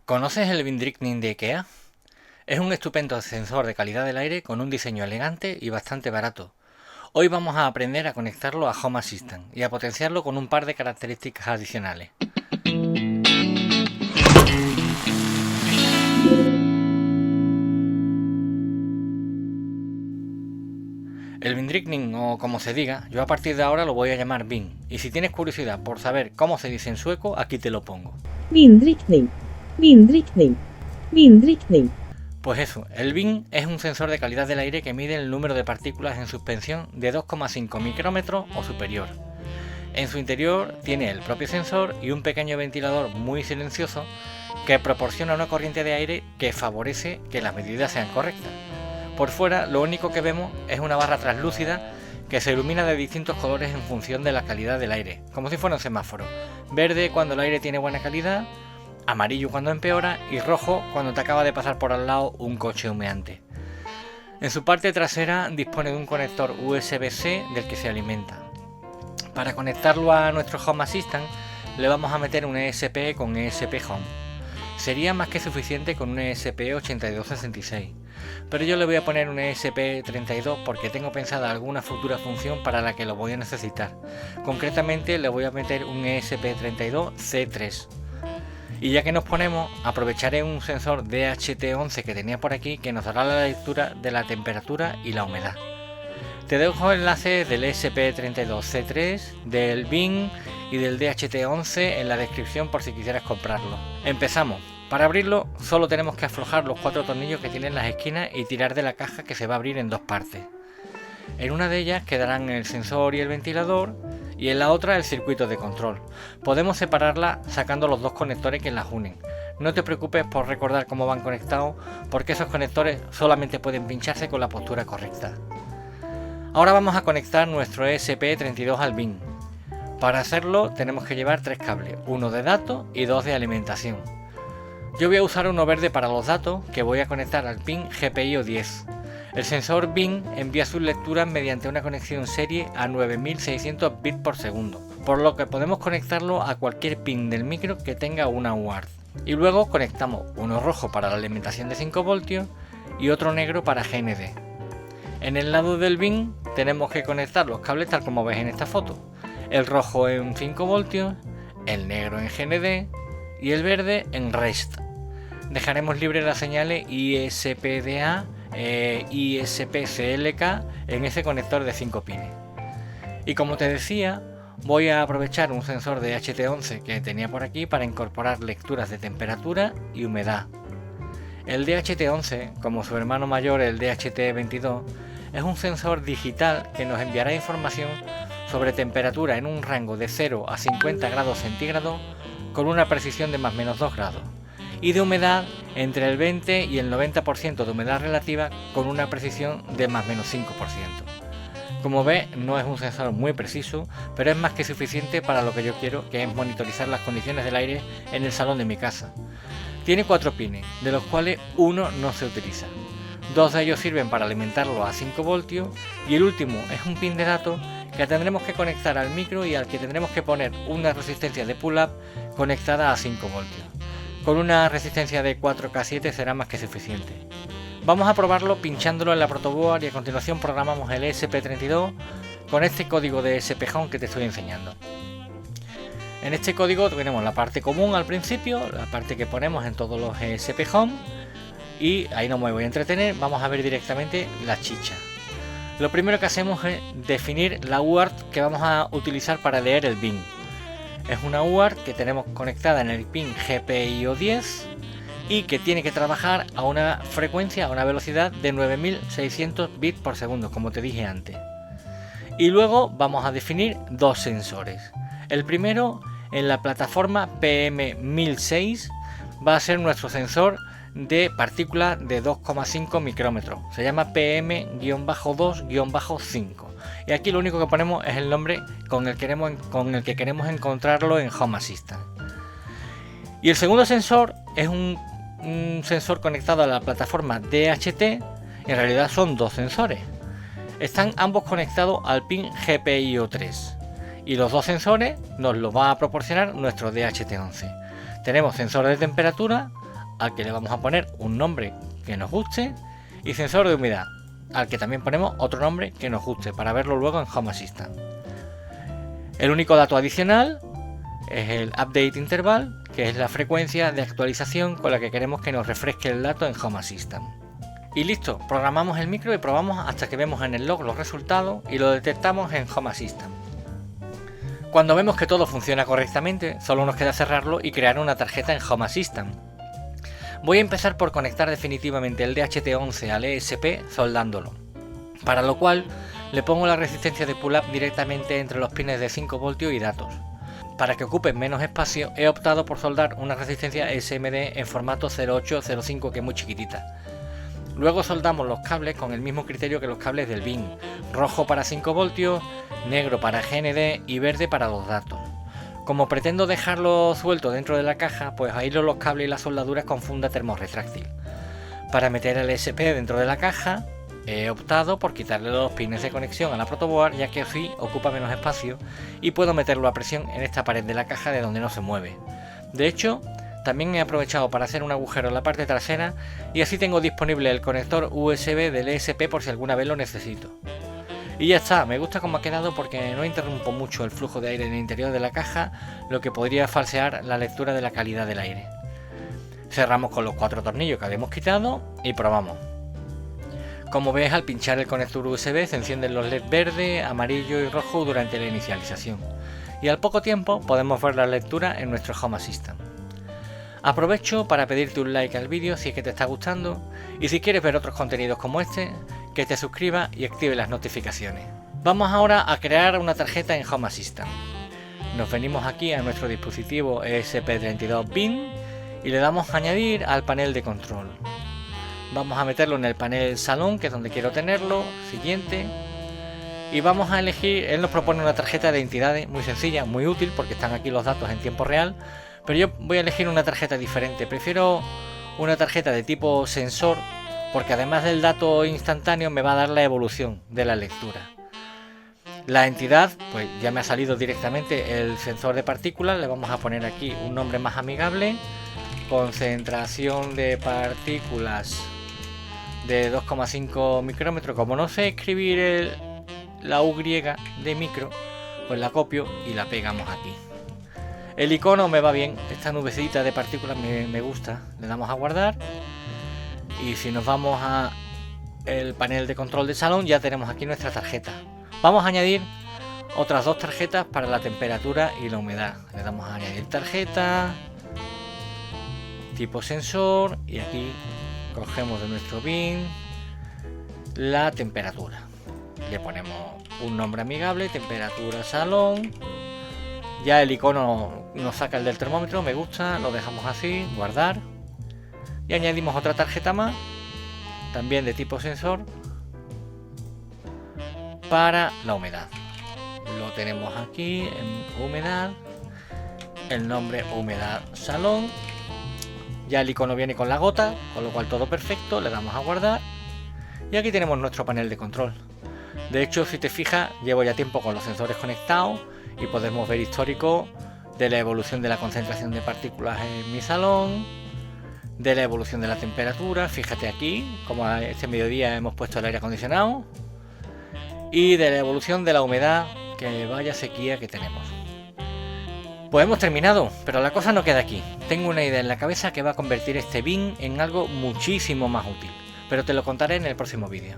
¿Conoces el Vindrickning de IKEA? Es un estupendo sensor de calidad del aire con un diseño elegante y bastante barato. Hoy vamos a aprender a conectarlo a Home Assistant y a potenciarlo con un par de características adicionales. El Vindrickning, o como se diga, yo a partir de ahora lo voy a llamar Vin, y si tienes curiosidad por saber cómo se dice en sueco, aquí te lo pongo. Vindrickning, vindrickning, vindrickning. Pues eso, el Vin es un sensor de calidad del aire que mide el número de partículas en suspensión de 2,5 micrómetros o superior. En su interior tiene el propio sensor y un pequeño ventilador muy silencioso que proporciona una corriente de aire que favorece que las medidas sean correctas. Por fuera lo único que vemos es una barra translúcida que se ilumina de distintos colores en función de la calidad del aire, como si fuera un semáforo. Verde cuando el aire tiene buena calidad, amarillo cuando empeora y rojo cuando te acaba de pasar por al lado un coche humeante. En su parte trasera dispone de un conector USB-C del que se alimenta. Para conectarlo a nuestro Home Assistant le vamos a meter un ESP con ESP Home. Sería más que suficiente con un ESP8266, pero yo le voy a poner un ESP32 porque tengo pensada alguna futura función para la que lo voy a necesitar. Concretamente le voy a meter un ESP32C3. Y ya que nos ponemos, aprovecharé un sensor DHT11 que tenía por aquí que nos dará la lectura de la temperatura y la humedad. Te dejo enlaces del ESP32C3, del Vin y del DHT11 en la descripción por si quisieras comprarlo. Empezamos. Para abrirlo solo tenemos que aflojar los 4 tornillos que tienen las esquinas y tirar de la caja que se va a abrir en dos partes. En una de ellas quedarán el sensor y el ventilador y en la otra el circuito de control. Podemos separarla sacando los dos conectores que las unen. No te preocupes por recordar cómo van conectados porque esos conectores solamente pueden pincharse con la postura correcta. Ahora vamos a conectar nuestro ESP32 al Vin. Para hacerlo tenemos que llevar 3 cables, uno de datos y 2 de alimentación. Yo voy a usar uno verde para los datos que voy a conectar al pin GPIO 10. El sensor Vin envía sus lecturas mediante una conexión serie a 9600 bits por segundo, por lo que podemos conectarlo a cualquier pin del micro que tenga una UART. Y luego conectamos uno rojo para la alimentación de 5 voltios y otro negro para GND. En el lado del Vin tenemos que conectar los cables tal como ves en esta foto. El rojo en 5 voltios, el negro en GND y el verde en REST. Dejaremos libres las señales ISPDA e ISPCLK en ese conector de 5 pines. Y como te decía, voy a aprovechar un sensor de DHT11 que tenía por aquí para incorporar lecturas de temperatura y humedad. El DHT11, como su hermano mayor el DHT22, es un sensor digital que nos enviará información sobre temperatura en un rango de 0 a 50 grados centígrados con una precisión de más o menos 2 grados y de humedad entre el 20 y el 90% de humedad relativa con una precisión de más o menos 5%. Como ves, no es un sensor muy preciso, pero es más que suficiente para lo que yo quiero, que es monitorizar las condiciones del aire en el salón de mi casa. Tiene 4 pines, de los cuales uno no se utiliza. 2 de ellos sirven para alimentarlo a 5 voltios y el último es un pin de datos que tendremos que conectar al micro y al que tendremos que poner una resistencia de pull-up conectada a 5 voltios. Con una resistencia de 4K7 será más que suficiente. Vamos a probarlo pinchándolo en la protoboard y a continuación programamos el ESP32 con este código de ESP Home que te estoy enseñando. En este código tenemos la parte común al principio, la parte que ponemos en todos los ESP Home y ahí no me voy a entretener, vamos a ver directamente la chicha. Lo primero que hacemos es definir la UART que vamos a utilizar para leer el Vin. Es una UART que tenemos conectada en el pin GPIO 10 y que tiene que trabajar a una frecuencia, a una velocidad de 9600 bits por segundo, como te dije antes. Y luego vamos a definir dos sensores. El primero en la plataforma PM1006 va a ser nuestro sensor de partículas de 2,5 micrómetros. Se llama PM-2-5. Y aquí lo único que ponemos es el nombre con el que queremos encontrarlo en Home Assistant. Y el segundo sensor es un sensor conectado a la plataforma DHT. En realidad son dos sensores. Están ambos conectados al pin GPIO 3. Y los dos sensores nos los va a proporcionar nuestro DHT11. Tenemos sensor de temperatura al que le vamos a poner un nombre que nos guste, y sensor de humedad, al que también ponemos otro nombre que nos guste para verlo luego en Home Assistant. El único dato adicional es el Update Interval, que es la frecuencia de actualización con la que queremos que nos refresque el dato en Home Assistant. Y listo, programamos el micro y probamos hasta que vemos en el log los resultados y lo detectamos en Home Assistant. Cuando vemos que todo funciona correctamente, solo nos queda cerrarlo y crear una tarjeta en Home Assistant. Voy a empezar por conectar definitivamente el DHT11 al ESP soldándolo, para lo cual le pongo la resistencia de pull-up directamente entre los pines de 5 voltios y datos. Para que ocupen menos espacio he optado por soldar una resistencia SMD en formato 0805, que es muy chiquitita. Luego soldamos los cables con el mismo criterio que los cables del BIN, rojo para 5 voltios, negro para GND y verde para los datos. Como pretendo dejarlo suelto dentro de la caja, pues aíslo los cables y las soldaduras con funda termorretráctil. Para meter el SP dentro de la caja, he optado por quitarle los pines de conexión a la protoboard, ya que así ocupa menos espacio y puedo meterlo a presión en esta pared de la caja de donde no se mueve. De hecho, también he aprovechado para hacer un agujero en la parte trasera y así tengo disponible el conector USB del ESP por si alguna vez lo necesito. Y ya está, me gusta cómo ha quedado porque no interrumpo mucho el flujo de aire en el interior de la caja, lo que podría falsear la lectura de la calidad del aire. Cerramos con los 4 tornillos que habíamos quitado y probamos. Como ves, al pinchar el conector USB se encienden los LED verde, amarillo y rojo durante la inicialización, y al poco tiempo podemos ver la lectura en nuestro Home Assistant. Aprovecho para pedirte un like al vídeo si es que te está gustando, y si quieres ver otros contenidos como este, que te suscribas y active las notificaciones. Vamos ahora a crear una tarjeta en Home Assistant. Nos venimos aquí a nuestro dispositivo ESP32 BIN y le damos a añadir al panel de control. Vamos a meterlo en el panel salón, que es donde quiero tenerlo. Siguiente. Y vamos a elegir, él nos propone una tarjeta de entidades muy sencilla, muy útil porque están aquí los datos en tiempo real, pero yo voy a elegir una tarjeta diferente. Prefiero una tarjeta de tipo sensor porque además del dato instantáneo me va a dar la evolución de la lectura. La entidad, pues ya me ha salido directamente el sensor de partículas. Le vamos a poner aquí un nombre más amigable: concentración de partículas de 2,5 micrómetros. Como no sé escribir la Y de micro, pues la copio y la pegamos aquí. El icono me va bien, esta nubecita de partículas me gusta. Le damos a guardar. Y si nos vamos a el panel de control de salón, ya tenemos aquí nuestra tarjeta. Vamos a añadir otras 2 tarjetas para la temperatura y la humedad. Le damos a añadir tarjeta, tipo sensor, y aquí cogemos de nuestro BIN la temperatura. Le ponemos un nombre amigable, temperatura salón. Ya el icono nos saca el del termómetro, me gusta, lo dejamos así, guardar. Y añadimos otra tarjeta más, también de tipo sensor, para la humedad. Lo tenemos aquí en humedad, el nombre humedad salón. Ya el icono viene con la gota, con lo cual todo perfecto. Le damos a guardar y aquí tenemos nuestro panel de control. De hecho, si te fijas, llevo ya tiempo con los sensores conectados y podemos ver histórico de la evolución de la concentración de partículas en mi salón, de la evolución de la temperatura. Fíjate aquí como a este mediodía hemos puesto el aire acondicionado, y de la evolución de la humedad, que vaya sequía que tenemos. Pues hemos terminado, pero la cosa no queda aquí. Tengo una idea en la cabeza que va a convertir este BIN en algo muchísimo más útil, pero te lo contaré en el próximo vídeo.